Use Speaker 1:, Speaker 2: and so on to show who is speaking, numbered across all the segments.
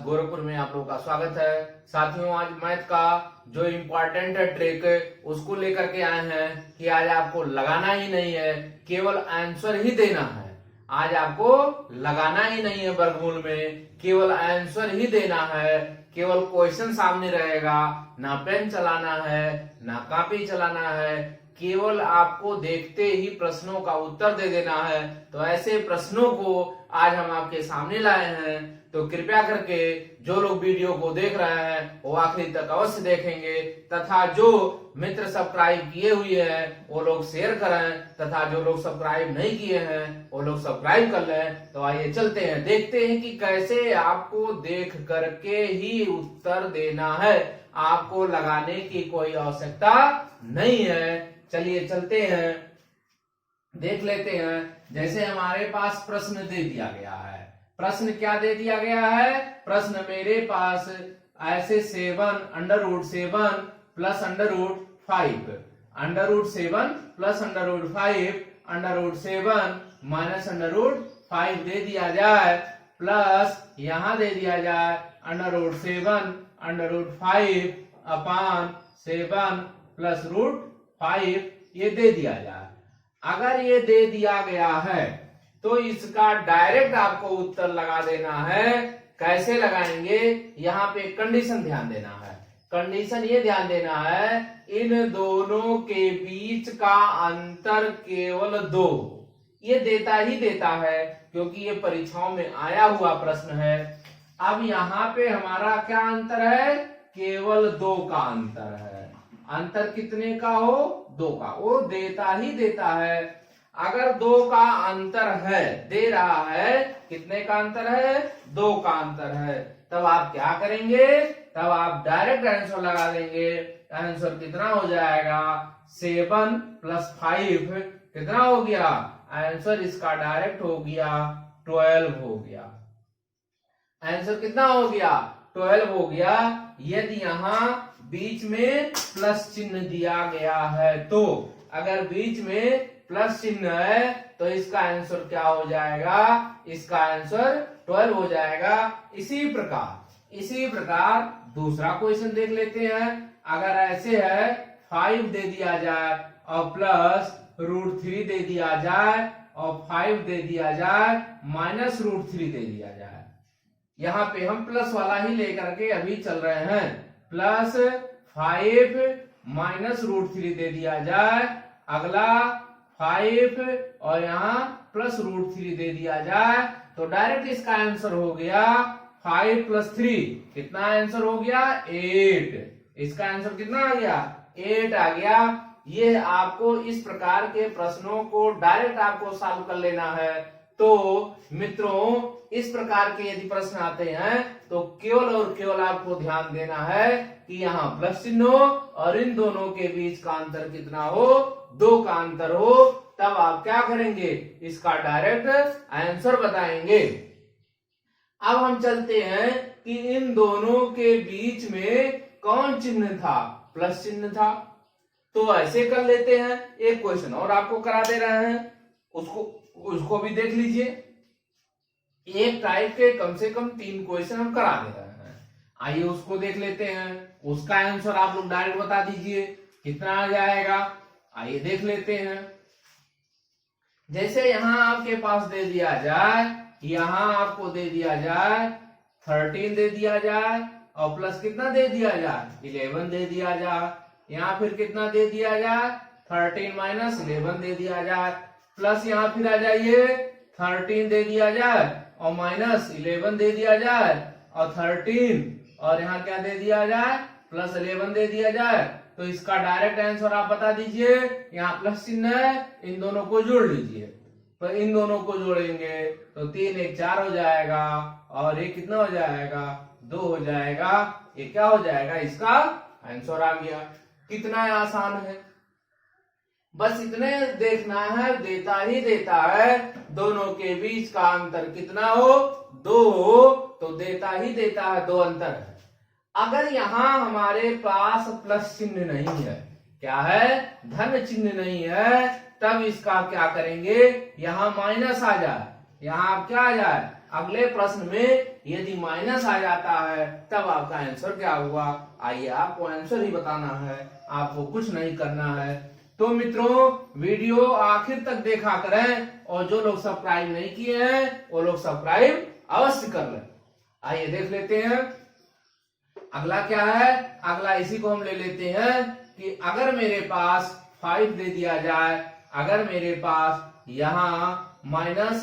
Speaker 1: गोरखपुर में आप लोगों का स्वागत है। साथियों, आज मैथ का जो इम्पोर्टेंट है ट्रिक उसको लेकर के आए हैं कि आज आपको लगाना ही नहीं है, केवल आंसर ही देना है। आज आपको लगाना ही नहीं है वर्गमूल में, केवल आंसर ही देना है। केवल क्वेश्चन सामने रहेगा, ना पेन चलाना है ना कॉपी चलाना है, केवल आपको देखते ही प्रश्नों का उत्तर दे देना है। तो ऐसे प्रश्नों को आज हम आपके सामने लाए हैं, तो कृपया करके जो लोग वीडियो को देख रहे हैं वो आखिरी तक अवश्य देखेंगे, तथा जो मित्र सब्सक्राइब किए हुए हैं वो लोग शेयर करें, तथा जो लोग सब्सक्राइब नहीं किए हैं वो लोग सब्सक्राइब कर लें। तो आइए चलते हैं, देखते हैं कि कैसे आपको देख करके ही उत्तर देना है, आपको लगाने की कोई आवश्यकता नहीं है। चलिए चलते हैं, देख लेते हैं। जैसे हमारे पास प्रश्न दे दिया गया है, प्रश्न क्या दे दिया गया है? प्रश्न मेरे पास ऐसे 7 √7 प्लस √5 √7 प्लस √5 √7 माइनस √5 दे दिया जाए, प्लस यहां दे दिया जाए √7 √5 अपान 7 प्लस √5 ये दे दिया जाए। अगर ये दे दिया गया है तो इसका डायरेक्ट आपको उत्तर लगा देना है। कैसे लगाएंगे? यहाँ पे कंडीशन ध्यान देना है। कंडीशन ये ध्यान देना है, इन दोनों के बीच का अंतर केवल 2। ये देता ही देता है क्योंकि ये परीक्षाओं में आया हुआ प्रश्न है। अब यहाँ पे हमारा क्या अंतर है? केवल 2 का अंतर है। अंतर कितने का हो? 2 का। वो देता ही देता है। अगर 2 का अंतर है, दे रहा है, कितने का अंतर है? 2 का अंतर है, तब आप क्या करेंगे? तब आप डायरेक्ट आंसर लगा देंगे। आंसर कितना हो जाएगा? 7 प्लस 5 कितना हो गया? आंसर इसका डायरेक्ट हो गया 12 हो गया। आंसर कितना हो गया? 12 हो गया। यदि यहाँ बीच में प्लस चिन्ह दिया गया है तो, अगर बीच में प्लस चिन्ह है तो इसका आंसर क्या हो जाएगा? इसका आंसर 12 हो जाएगा। इसी प्रकार दूसरा क्वेश्चन देख लेते हैं। अगर ऐसे है 5 दे दिया जाए और प्लस √3 दे दिया जाए और 5 दे दिया जाए माइनस √3 दे दिया जाए, यहाँ पे हम प्लस वाला ही लेकर के अभी चल रहे हैं। प्लस 5 माइनस √3 दे दिया जाए, अगला 5 और यहाँ प्लस √3 दे दिया जाए, तो डायरेक्ट इसका आंसर हो गया 5 प्लस 3 कितना आंसर हो गया? 8। इसका आंसर कितना आ गया? 8 आ गया। ये आपको इस प्रकार के प्रश्नों को डायरेक्ट आपको सॉल्व कर लेना है। तो मित्रों, इस प्रकार के यदि प्रश्न आते हैं तो केवल और केवल आपको ध्यान देना है कि यहाँ प्लस चिन्ह हो और इन दोनों के बीच का अंतर कितना हो? 2 का अंतर हो। तब आप क्या करेंगे? इसका डायरेक्ट आंसर बताएंगे। अब हम चलते हैं कि इन दोनों के बीच में कौन चिन्ह था? प्लस चिन्ह था। तो ऐसे कर लेते हैं, एक क्वेश्चन और आपको करा दे रहे हैं, उसको भी देख लीजिए। एक टाइप के कम से कम 3 क्वेश्चन हम करा दे रहे हैं। आइए उसको देख लेते हैं। उसका आंसर आप लोग डायरेक्ट बता दीजिए कितना आ जाएगा। आइए देख लेते हैं। जैसे यहाँ आपके पास दे दिया जाए, यहाँ आपको दे दिया जाए 13 दे दिया जाए और प्लस कितना दे दिया जाए? 11 दे दिया जाए। यहाँ फिर कितना दे दिया जाए? 13 माइनस 11 दे दिया जाए, प्लस यहाँ फिर आ जाइए 13 दे दिया जाए और माइनस 11 दे दिया जाए और 13 और यहाँ क्या दे दिया जाए? प्लस 11 दे दिया जाए। तो इसका डायरेक्ट आंसर आप बता दीजिए। यहाँ प्लस चिन्ह है, इन दोनों को जोड़ लीजिए। तो इन दोनों को जोड़ेंगे तो 3 1 4 हो जाएगा और ये कितना हो जाएगा? 2 हो जाएगा। ये क्या हो जाएगा? इसका आंसर आ गया। कितना आसान है, बस इतने देखना है, देता ही देता है। दोनों के बीच का अंतर कितना हो? 2 हो, तो देता ही देता है, 2 अंतर है। अगर यहाँ हमारे पास प्लस चिन्ह नहीं है, क्या है? धन चिन्ह नहीं है, तब इसका क्या करेंगे? यहाँ माइनस आ जाए, यहाँ आप क्या आ जाए? अगले प्रश्न में यदि माइनस आ जाता है तब आपका आंसर क्या हुआ। आइए आपको आंसर ही बताना है, आपको कुछ नहीं करना है। तो मित्रों वीडियो आखिर तक देखा करें और जो लोग सब्सक्राइब नहीं किए हैं वो लोग सब्सक्राइब अवश्य कर लें। आइए देख लेते हैं अगला क्या है। अगला इसी को हम ले लेते हैं कि अगर मेरे पास 5 दे दिया जाए, अगर मेरे पास यहाँ माइनस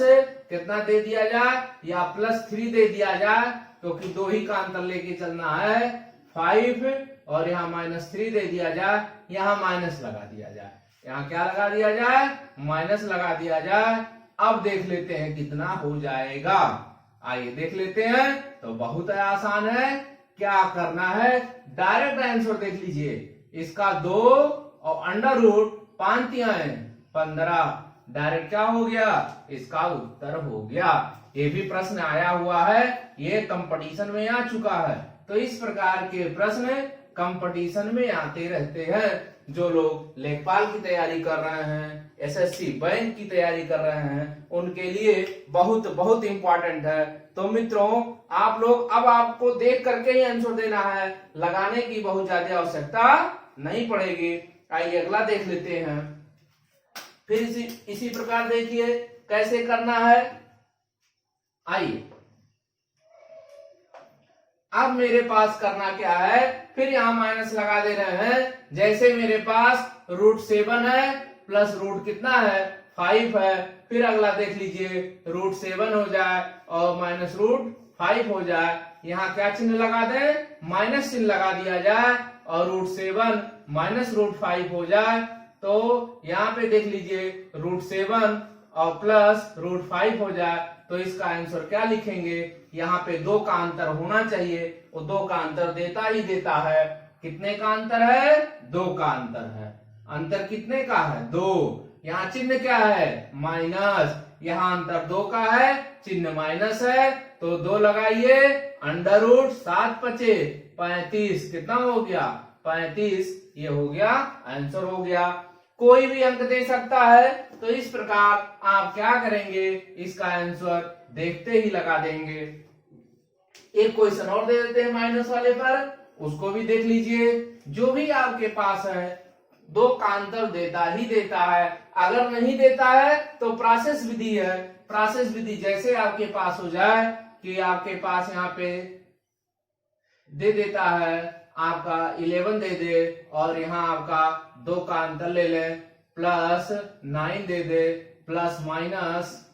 Speaker 1: कितना दे दिया जाए या +3 दे दिया जाए, क्योंकि दो ही का अंतर लेके चलना है 5 और यहाँ -3 दे दिया जाए, यहाँ माइनस लगा दिया जाए, यहाँ क्या लगा दिया जाए माइनस लगा दिया जाए। अब देख लेते हैं कितना हो जाएगा। आइए देख लेते हैं। तो बहुत आसान है, क्या करना है डायरेक्ट आंसर देख लीजिए। इसका 2 और √5 15 डायरेक्ट क्या हो गया इसका उत्तर हो गया। ये भी प्रश्न आया हुआ है, ये कंपटीशन में आ चुका है। तो इस प्रकार के प्रश्न कंपटीशन में आते रहते हैं। जो लोग लेखपाल की तैयारी कर रहे हैं, एसएससी बैंक की तैयारी कर रहे हैं, उनके लिए बहुत बहुत इंपॉर्टेंट है। तो मित्रों आप लोग अब आपको देख करके ही आंसर देना है, लगाने की बहुत ज्यादा आवश्यकता नहीं पड़ेगी। आइए अगला देख लेते हैं। फिर इसी प्रकार देखिए कैसे करना है। आइए अब मेरे पास करना क्या है, फिर यहां माइनस लगा दे रहे हैं। जैसे मेरे पास √7 है प्लस रूट कितना है 5 है, फिर अगला देख लीजिए √7 हो जाए और -√5 हो जाए। यहाँ क्या चिन्ह लगा दे माइनस चिन्ह लगा दिया जाए और √7 -√5 हो जाए। तो यहाँ पे देख लीजिए √7 और +√5 हो जाए। तो इसका आंसर क्या लिखेंगे, यहाँ पे 2 का अंतर होना चाहिए, वो 2 का अंतर देता ही देता है। कितने का अंतर है 2 का अंतर है। अंतर कितने का है 2। यहाँ चिन्ह क्या है माइनस, यहाँ अंतर 2 का है, चिन्ह माइनस है। तो 2 लगाइए √7 × 35 कितना हो गया 35। ये हो गया आंसर हो गया। कोई भी अंक दे सकता है। तो इस प्रकार आप क्या करेंगे, इसका आंसर देखते ही लगा देंगे। एक क्वेश्चन और दे देते हैं माइनस वाले पर, उसको भी देख लीजिए। जो भी आपके पास है 2 का अंतर देता ही देता है, अगर नहीं देता है तो प्रोसेस विधि है। प्रोसेस विधि जैसे आपके पास हो जाए कि आपके पास यहाँ पे दे देता है आपका 11 दे दे और यहाँ आपका 2 का अंतर ले ले, +9 दे दे, प्लस माइनस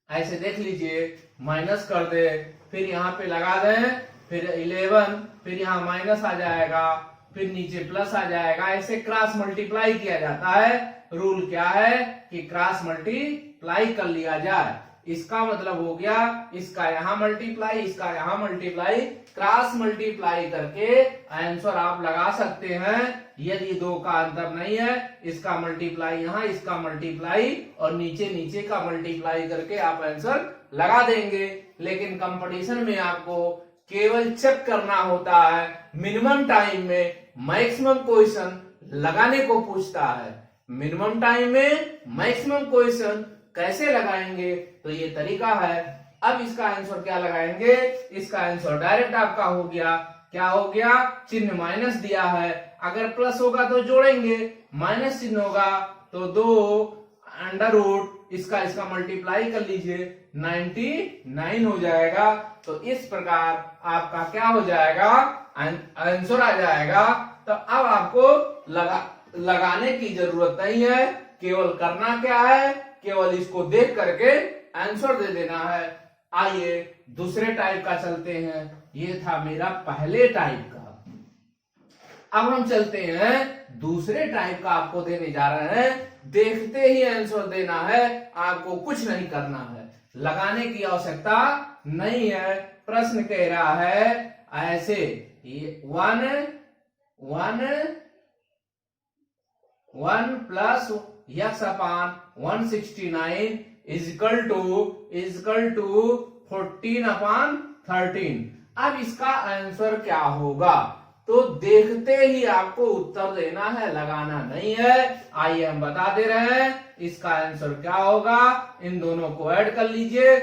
Speaker 1: ऐसे देख लीजिए माइनस कर दे, फिर यहाँ पे लगा दें, फिर 11, फिर यहाँ माइनस आ जाएगा, फिर नीचे प्लस आ जाएगा। ऐसे क्रॉस मल्टीप्लाई किया जाता है। रूल क्या है कि क्रॉस मल्टीप्लाई कर लिया जाए। इसका मतलब हो गया इसका यहाँ मल्टीप्लाई, इसका यहाँ मल्टीप्लाई, क्रॉस मल्टीप्लाई करके आंसर आप लगा सकते हैं। यदि 2 का अंतर नहीं है, इसका मल्टीप्लाई यहाँ, इसका मल्टीप्लाई और नीचे नीचे का मल्टीप्लाई करके आप आंसर लगा देंगे। लेकिन कंपटीशन में आपको केवल चेक करना होता है, मिनिमम टाइम में मैक्सिमम क्वेश्चन लगाने को पूछता है। मिनिमम टाइम में मैक्सिमम क्वेश्चन कैसे लगाएंगे, तो ये तरीका है। अब इसका आंसर क्या लगाएंगे, इसका आंसर डायरेक्ट आपका हो गया। क्या हो गया, चिन्ह माइनस दिया है, अगर प्लस होगा तो जोड़ेंगे, माइनस चिन्ह होगा तो 2 √ इसका मल्टीप्लाई कर लीजिए, 99 हो जाएगा। तो इस प्रकार आपका क्या हो जाएगा, आंसर आ जाएगा। तो अब आपको लगाने की जरूरत नहीं है, केवल करना क्या है, केवल इसको देख करके आंसर दे देना है। आइए दूसरे टाइप का चलते हैं। ये था मेरा पहले टाइप का। अब हम चलते हैं दूसरे टाइप का, आपको देने जा रहे हैं। देखते ही आंसर देना है, आपको कुछ नहीं करना है, लगाने की आवश्यकता नहीं है। प्रश्न कह रहा है ऐसे 1 + x/169 = 14/13। अब इसका आंसर क्या होगा, तो देखते ही आपको उत्तर देना है, लगाना नहीं है। आइए हम बता दे रहे हैं इसका आंसर क्या होगा। इन दोनों को ऐड कर लीजिए,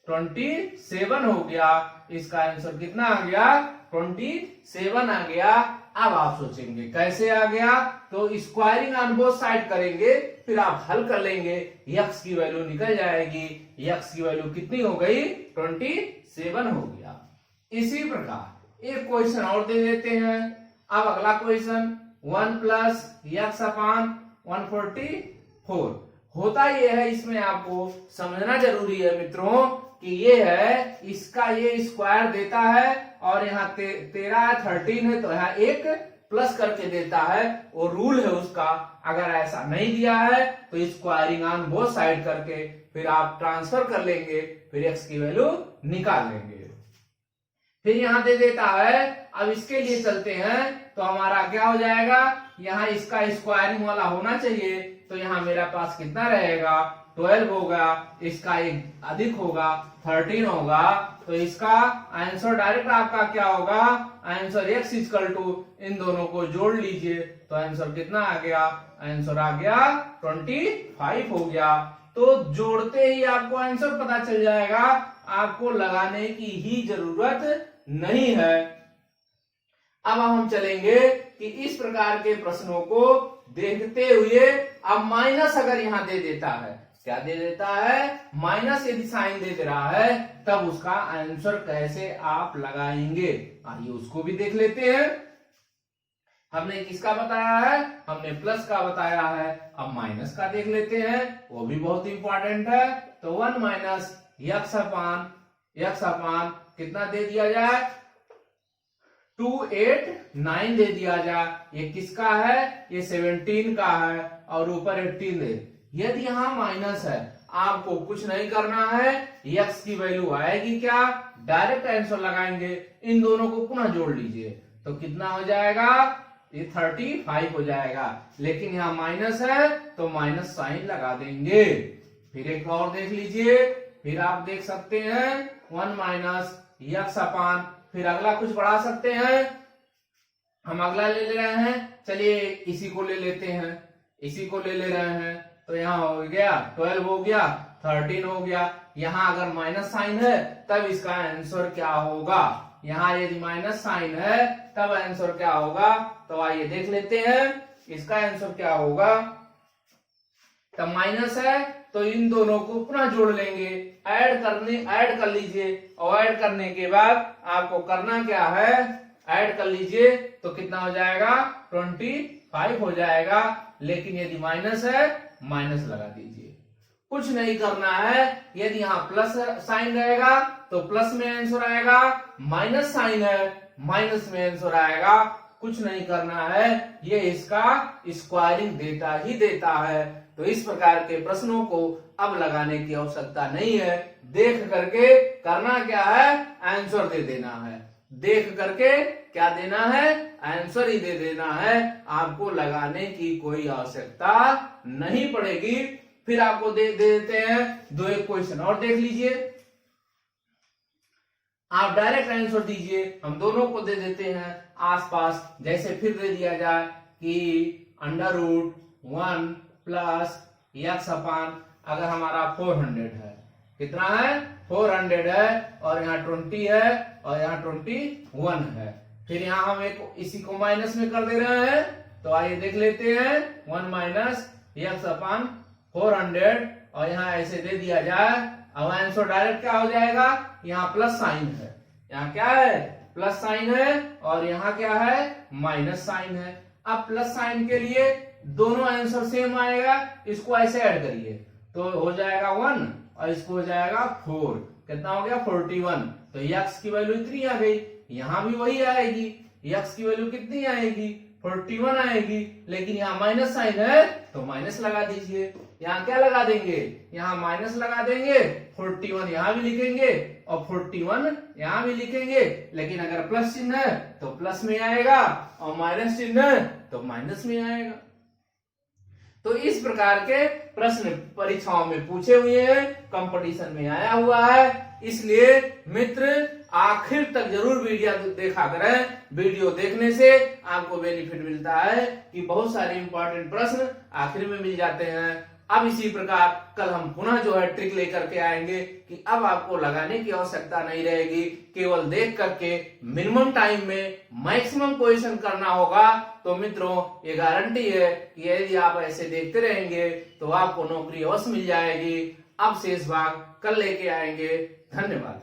Speaker 1: 27 हो गया। इसका आंसर कितना आ गया? 27 आ गया। अब आप सोचेंगे कैसे आ गया, तो स्क्वायरिंग ऑन बोथ साइड करेंगे, फिर आप हल कर लेंगे, x की वैल्यू निकल जाएगी। x की वैल्यू कितनी हो गई? 27 हो गया। इसी प्रकार एक क्वेश्चन और दे देते हैं। अब अगला क्वेश्चन 1 प्लस एक्स अपान 144। होता यह है, इसमें आपको समझना जरूरी है मित्रों कि ये है, इसका ये स्क्वायर देता है और यहाँ 13 है, 13 है, तो यहाँ एक प्लस करके देता है, वो रूल है उसका। अगर ऐसा नहीं दिया है तो स्क्वायरिंग ऑन बोथ साइड करके फिर आप ट्रांसफर कर लेंगे, फिर एक्स की वैल्यू निकाल लेंगे। फिर यहाँ दे देता है, अब इसके लिए चलते हैं, तो हमारा क्या हो जाएगा, यहाँ इसका स्क्वायरिंग वाला होना चाहिए, तो यहाँ मेरा पास कितना रहेगा? 12 होगा। इसका एक अधिक होगा, 13 होगा, तो इसका आंसर डायरेक्ट आपका क्या होगा? आंसर x इक्वल टू, इन दोनों को जोड़ लीजिए, तो आंसर कितना आ गया? आंसर आ गया 25 हो गया। तो जोड़ते ही आपको आंसर पता चल जाएगा, आपको लगाने की ही जरूरत नहीं है। अब हम चलेंगे कि इस प्रकार के प्रश्नों को देखते हुए, अब माइनस अगर यहां दे देता है, क्या दे देता है? माइनस यदि साइन दे रहा है, तब उसका आंसर कैसे आप लगाएंगे, आइए उसको भी देख लेते हैं। हमने किसका बताया है? हमने प्लस का बताया है। अब माइनस का देख लेते हैं, वो भी बहुत इंपॉर्टेंट है। तो 1 माइनस एक्स अपान कितना दे दिया जाए? 289 दे दिया जाए। ये किसका है? ये 17 का है, और ऊपर 18 दे। यदि यहां माइनस है, आपको कुछ नहीं करना है, x की वैल्यू आएगी क्या? डायरेक्ट आंसर लगाएंगे, इन दोनों को पुनः जोड़ लीजिए, तो कितना हो जाएगा? ये 35 हो जाएगा। लेकिन यहाँ माइनस है, तो माइनस साइन लगा देंगे। फिर एक और देख लीजिए, फिर आप देख सकते हैं 1 माइनस एक्स अपान, फिर अगला कुछ बढ़ा सकते हैं, हम अगला ले रहे हैं, चलिए इसी को ले लेते हैं, इसी को ले रहे हैं, तो यहाँ हो गया 12 हो गया, 13 हो गया। यहाँ अगर माइनस साइन है, तब इसका आंसर क्या होगा? यहाँ यदि माइनस साइन है, तब आंसर क्या होगा? तो आइए देख लेते हैं, इसका आंसर क्या होगा। तब माइनस है, तो इन दोनों को पुनः जोड़ लेंगे, ऐड कर लीजिए, और ऐड करने के बाद आपको करना क्या है? ऐड कर लीजिए, तो कितना हो जाएगा? 25 हो जाएगा। लेकिन यदि माइनस है, माइनस लगा दीजिए, कुछ नहीं करना है। यदि यहाँ प्लस साइन रहेगा, तो प्लस में आंसर आएगा, माइनस साइन है, माइनस में आंसर आएगा, कुछ नहीं करना है। ये इसका स्क्वायरिंग देता ही देता है। तो इस प्रकार के प्रश्नों को अब लगाने की आवश्यकता नहीं है, देख करके करना क्या है? आंसर दे देना है। देख करके क्या देना है? आंसर ही दे देना है, आपको लगाने की कोई आवश्यकता नहीं पड़ेगी। फिर आपको दे देते हैं दो एक क्वेश्चन और देख लीजिए, आप डायरेक्ट आंसर दीजिए, हम दोनों को दे देते हैं आसपास। जैसे फिर दे दिया जाए कि √1 प्लस एक्स अपान, अगर हमारा 400 है, कितना है? 400 है, और यहाँ 20 है, और यहाँ 21 है। फिर यहाँ हम एक इसी को माइनस में कर दे रहे हैं, तो आइए देख लेते हैं 1 माइनस एक्स अपान 400, और यहाँ ऐसे दे दिया जाए। अब आंसर डायरेक्ट क्या हो जाएगा? यहाँ प्लस साइन है, यहाँ क्या है? प्लस साइन है, और यहाँ क्या है? माइनस साइन है। अब प्लस साइन के लिए दोनों आंसर सेम आएगा, इसको ऐसे ऐड करिए, तो हो जाएगा 1, और इसको हो जाएगा 4, कितना हो गया? 41। तो x की वैल्यू इतनी आ गई, यहाँ भी वही आएगी, x की वैल्यू कितनी आएगी? 41 आएगी। लेकिन यहाँ माइनस साइन है, तो माइनस लगा दीजिए। यहाँ क्या लगा देंगे? यहाँ माइनस लगा देंगे, 41 यहाँ भी लिखेंगे, और 41 यहाँ भी लिखेंगे। लेकिन अगर प्लस चिन्ह है, तो प्लस में आएगा, और माइनस चिन्ह है, तो माइनस में आएगा। तो इस प्रकार के प्रश्न परीक्षाओं में पूछे हुए हैं, कंपटीशन में आया हुआ है। इसलिए मित्र आखिर तक जरूर वीडियो देखा करें। वीडियो देखने से आपको बेनिफिट मिलता है कि बहुत सारे इंपॉर्टेंट प्रश्न आखिर में मिल जाते हैं। अब इसी प्रकार कल हम पुनः जो है ट्रिक लेकर के आएंगे कि अब आपको लगाने की आवश्यकता नहीं रहेगी, केवल देख करके मिनिमम टाइम में मैक्सिमम पोजीशन करना होगा। तो मित्रों ये गारंटी है कि यदि आप ऐसे देखते रहेंगे तो आपको नौकरी अवश्य मिल जाएगी। अब शेष भाग कल लेके आएंगे। धन्यवाद।